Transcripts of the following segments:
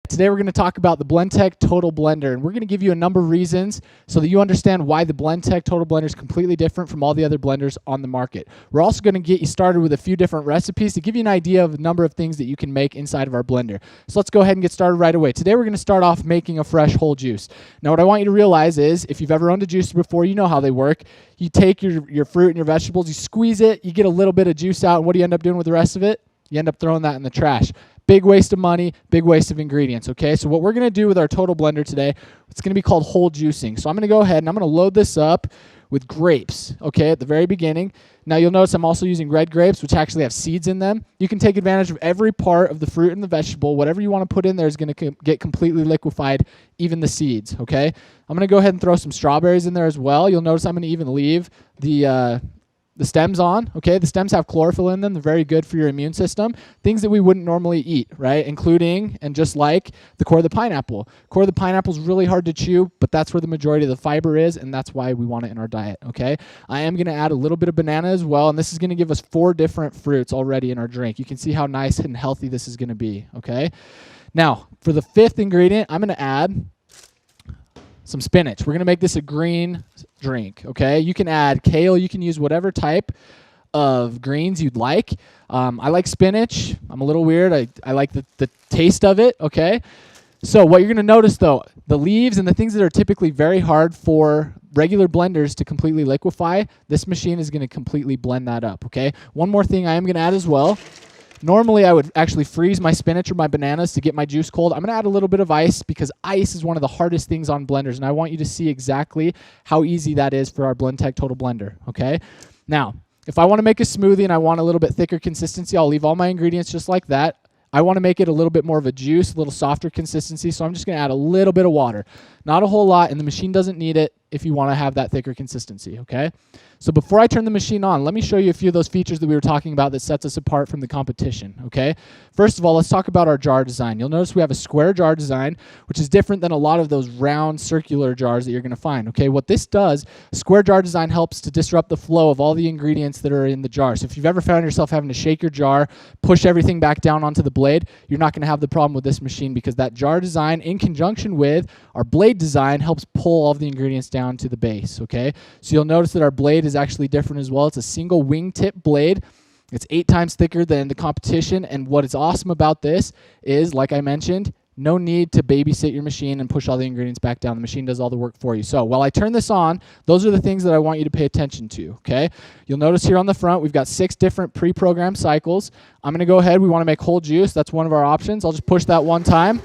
Today we're going to talk about the Blendtec Total Blender, and we're going to give you a number of reasons so that you understand why the Blendtec Total Blender is completely different from all the other blenders on the market. We're also going to get you started with a few different recipes to give you an idea of a number of things that you can make inside of our blender. So let's go ahead and get started right away. Today we're going to start off making a fresh whole juice. Now what I want you to realize is, if you've ever owned a juicer before, you know how they work. You take your fruit and your vegetables, you squeeze it, you get a little bit of juice out, and what do you end up doing with the rest of it? You end up throwing that in the trash. Big waste of money, big waste of ingredients, okay? So what we're going to do with our Total Blender today, it's going to be called whole juicing. So I'm going to go ahead and I'm going to load this up with grapes, okay, at the very beginning. Now you'll notice I'm also using red grapes, which actually have seeds in them. You can take advantage of every part of the fruit and the vegetable. Whatever you want to put in there is going to get completely liquefied, even the seeds, okay? I'm going to go ahead and throw some strawberries in there as well. You'll notice I'm going to even leave the stems on, okay? The stems have chlorophyll in them. They're very good for your immune system. Things that we wouldn't normally eat, right? Including, and just like, the core of the pineapple. Core of the pineapple is really hard to chew, but that's where the majority of the fiber is, and that's why we want it in our diet, okay? I am going to add a little bit of banana as well, and this is going to give us 4 different fruits already in our drink. You can see how nice and healthy this is going to be, okay? Now, for the 5th ingredient, I'm going to add some spinach. We're going to make this a green drink, okay? You can add kale. You can use whatever type of greens you'd like. I like spinach. I'm a little weird. I like the taste of it, okay? So what you're going to notice, though, the leaves and the things that are typically very hard for regular blenders to completely liquefy, this machine is going to completely blend that up, okay? One more thing I am going to add as well. Normally, I would actually freeze my spinach or my bananas to get my juice cold. I'm going to add a little bit of ice because ice is one of the hardest things on blenders, and I want you to see exactly how easy that is for our Blendtec Total Blender, okay? Now, if I want to make a smoothie and I want a little bit thicker consistency, I'll leave all my ingredients just like that. I want to make it a little bit more of a juice, a little softer consistency, so I'm just going to add a little bit of water. Not a whole lot, and the machine doesn't need it if you want to have that thicker consistency, okay? So before I turn the machine on, let me show you a few of those features that we were talking about that sets us apart from the competition, okay? First of all, let's talk about our jar design. You'll notice we have a square jar design, which is different than a lot of those round circular jars that you're going to find, okay? What this does, square jar design helps to disrupt the flow of all the ingredients that are in the jar. So if you've ever found yourself having to shake your jar, push everything back down onto the blade, you're not going to have the problem with this machine because that jar design, in conjunction with our blade design, helps pull all of the ingredients down to the base, okay? So you'll notice that our blade is actually different as well. It's a single wingtip blade. It's 8 times thicker than the competition, and what is awesome about this is, like I mentioned, no need to babysit your machine and push all the ingredients back down. The machine does all the work for you. So while I turn this on, those are the things that I want you to pay attention to, okay? You'll notice here on the front, we've got 6 different pre-programmed cycles. I'm going to go ahead. We want to make whole juice. That's one of our options. I'll just push that one time,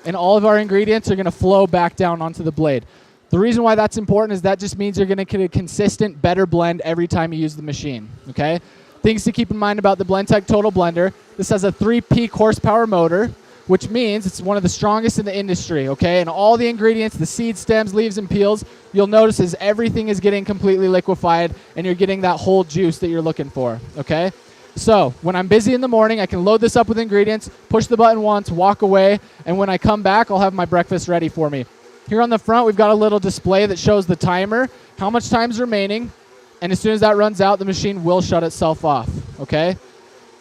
and all of our ingredients are going to flow back down onto the blade. The reason why that's important is that just means you're going to get a consistent, better blend every time you use the machine, okay? Things to keep in mind about the Blendtec Total Blender. This has a 3 peak horsepower motor, which means it's one of the strongest in the industry, okay? And all the ingredients, the seeds, stems, leaves, and peels, you'll notice is everything is getting completely liquefied, and you're getting that whole juice that you're looking for, okay? So when I'm busy in the morning, I can load this up with ingredients, push the button once, walk away, and when I come back, I'll have my breakfast ready for me. Here on the front, we've got a little display that shows the timer, how much time's remaining, and as soon as that runs out, the machine will shut itself off, okay?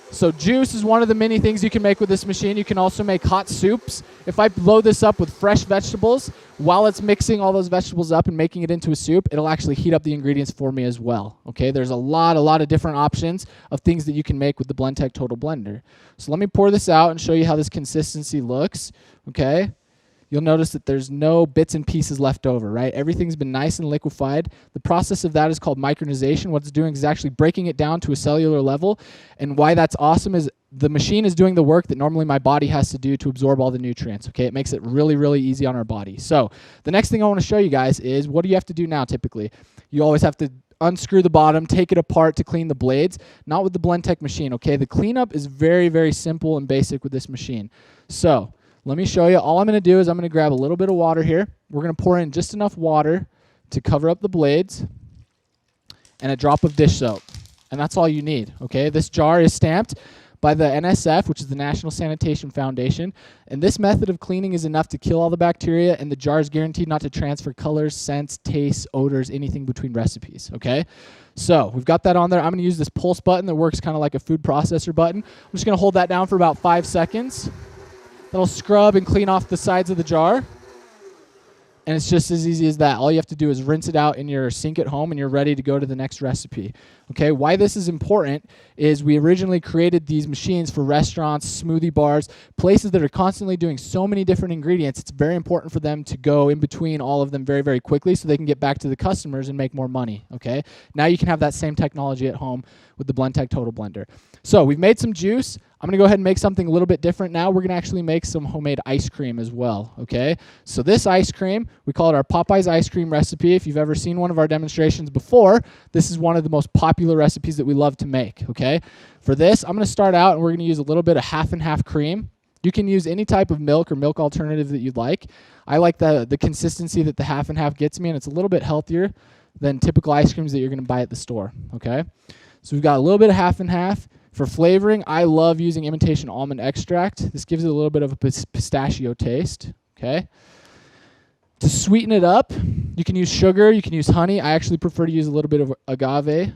So juice is one of the many things you can make with this machine. You can also make hot soups. If I load this up with fresh vegetables, while it's mixing all those vegetables up and making it into a soup, it'll actually heat up the ingredients for me as well, okay? There's a lot of different options of things that you can make with the Blendtec Total Blender. So let me pour this out and show you how this consistency looks, okay? You'll notice that there's no bits and pieces left over, right? Everything's been nice and liquefied. The process of that is called micronization. What it's doing is actually breaking it down to a cellular level. And why that's awesome is the machine is doing the work that normally my body has to do to absorb all the nutrients, okay? It makes it really, really easy on our body. So the next thing I want to show you guys is what do you have to do now typically? You always have to unscrew the bottom, take it apart to clean the blades. Not with the Blendtec machine, okay? The cleanup is very, very simple and basic with this machine. So let me show you. All I'm going to do is I'm going to grab a little bit of water here. We're going to pour in just enough water to cover up the blades and a drop of dish soap. And that's all you need, okay? This jar is stamped by the NSF, which is the National Sanitation Foundation. And this method of cleaning is enough to kill all the bacteria, and the jar is guaranteed not to transfer colors, scents, tastes, odors, anything between recipes, okay? So we've got that on there. I'm going to use this pulse button that works kind of like a food processor button. I'm just going to hold that down for about 5 seconds. That'll scrub and clean off the sides of the jar. And it's just as easy as that. All you have to do is rinse it out in your sink at home and you're ready to go to the next recipe. Okay, why this is important is we originally created these machines for restaurants, smoothie bars, places that are constantly doing so many different ingredients. It's very important for them to go in between all of them very, very quickly so they can get back to the customers and make more money. Okay, now you can have that same technology at home with the Blendtec Total Blender. So we've made some juice. I'm going to go ahead and make something a little bit different now. We're going to actually make some homemade ice cream as well, okay? So this ice cream, we call it our Popeyes ice cream recipe. If you've ever seen one of our demonstrations before, this is one of the most popular recipes that we love to make, okay? For this, I'm going to start out and we're going to use a little bit of half and half cream. You can use any type of milk or milk alternative that you'd like. I like the consistency that the half and half gets me, and it's a little bit healthier than typical ice creams that you're going to buy at the store, okay? So we've got a little bit of half and half. For flavoring, I love using imitation almond extract. This gives it a little bit of a pistachio taste, okay? To sweeten it up, you can use sugar, you can use honey. I actually prefer to use a little bit of agave.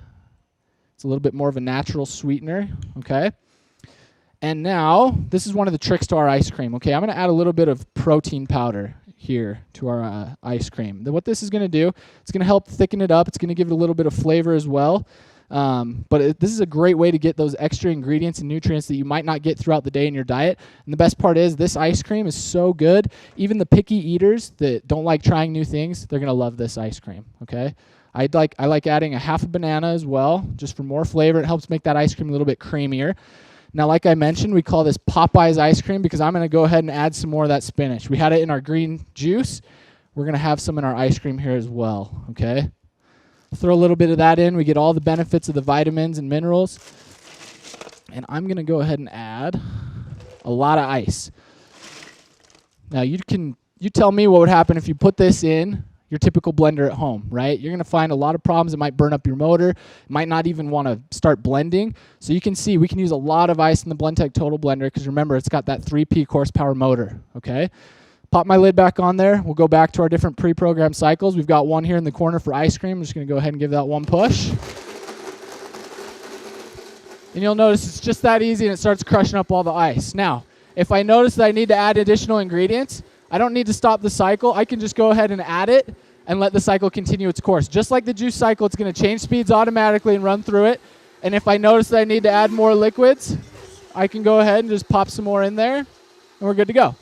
It's a little bit more of a natural sweetener, okay? And now, this is one of the tricks to our ice cream, okay? I'm going to add a little bit of protein powder here to our ice cream. Then what this is going to do, it's going to help thicken it up. It's going to give it a little bit of flavor as well. This is a great way to get those extra ingredients and nutrients that you might not get throughout the day in your diet. And the best part is this ice cream is so good. Even the picky eaters that don't like trying new things, they're going to love this ice cream, okay? I like adding a half a banana as well, just for more flavor. It helps make that ice cream a little bit creamier. Now, like I mentioned, we call this Popeyes ice cream because I'm going to go ahead and add some more of that spinach. We had it in our green juice. We're going to have some in our ice cream here as well, okay? Throw a little bit of that in. We get all the benefits of the vitamins and minerals. And I'm going to go ahead and add a lot of ice. Now, you tell me what would happen if you put this in your typical blender at home, right? You're going to find a lot of problems. It might burn up your motor. It might not even want to start blending. So you can see we can use a lot of ice in the Blendtec Total Blender because remember, it's got that 3 peak horsepower motor, okay? Pop my lid back on there. We'll go back to our different pre-programmed cycles. We've got one here in the corner for ice cream. I'm just going to go ahead and give that one push. And you'll notice it's just that easy and it starts crushing up all the ice. Now, if I notice that I need to add additional ingredients, I don't need to stop the cycle. I can just go ahead and add it and let the cycle continue its course. Just like the juice cycle, it's going to change speeds automatically and run through it. And if I notice that I need to add more liquids, I can go ahead and just pop some more in there and we're good to go.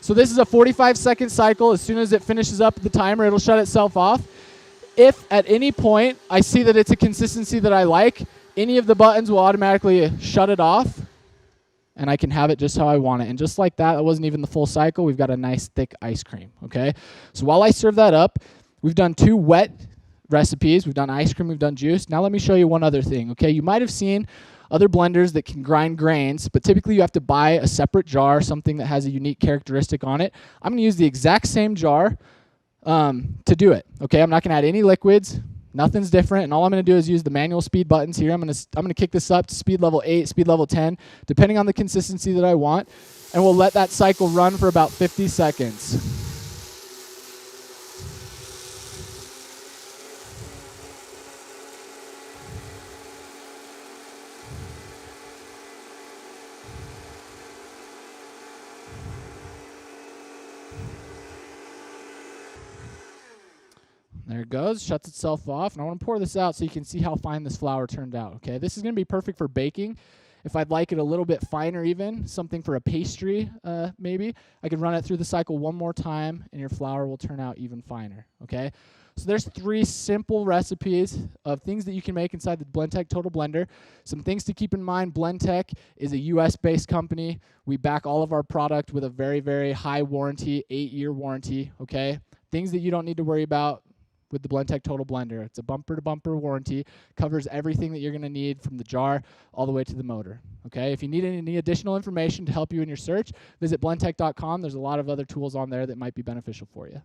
So this is a 45-second cycle. As soon as it finishes up the timer, it'll shut itself off. If at any point I see that it's a consistency that I like, any of the buttons will automatically shut it off, and I can have it just how I want it. And just like that, it wasn't even the full cycle. We've got a nice thick ice cream, okay? So while I serve that up, we've done 2 wet recipes. We've done ice cream, we've done juice. Now let me show you one other thing, okay? You might have seen other blenders that can grind grains, but typically you have to buy a separate jar, something that has a unique characteristic on it. I'm going to use the exact same jar to do it, okay? I'm not going to add any liquids. Nothing's different, and all I'm going to do is use the manual speed buttons here. I'm going to kick this up to speed level 8, speed level 10, depending on the consistency that I want, and we'll let that cycle run for about 50 seconds. There it goes, shuts itself off. And I want to pour this out so you can see how fine this flour turned out, okay? This is going to be perfect for baking. If I'd like it a little bit finer even, something for a pastry maybe, I could run it through the cycle one more time and your flour will turn out even finer, okay? So there's 3 simple recipes of things that you can make inside the Blendtec Total Blender. Some things to keep in mind, Blendtec is a US-based company. We back all of our product with a very, very high warranty, 8-year warranty, okay? Things that you don't need to worry about with the Blendtec Total Blender. It's a bumper-to-bumper warranty, covers everything that you're going to need from the jar all the way to the motor. Okay, if you need any additional information to help you in your search, visit blendtec.com. There's a lot of other tools on there that might be beneficial for you.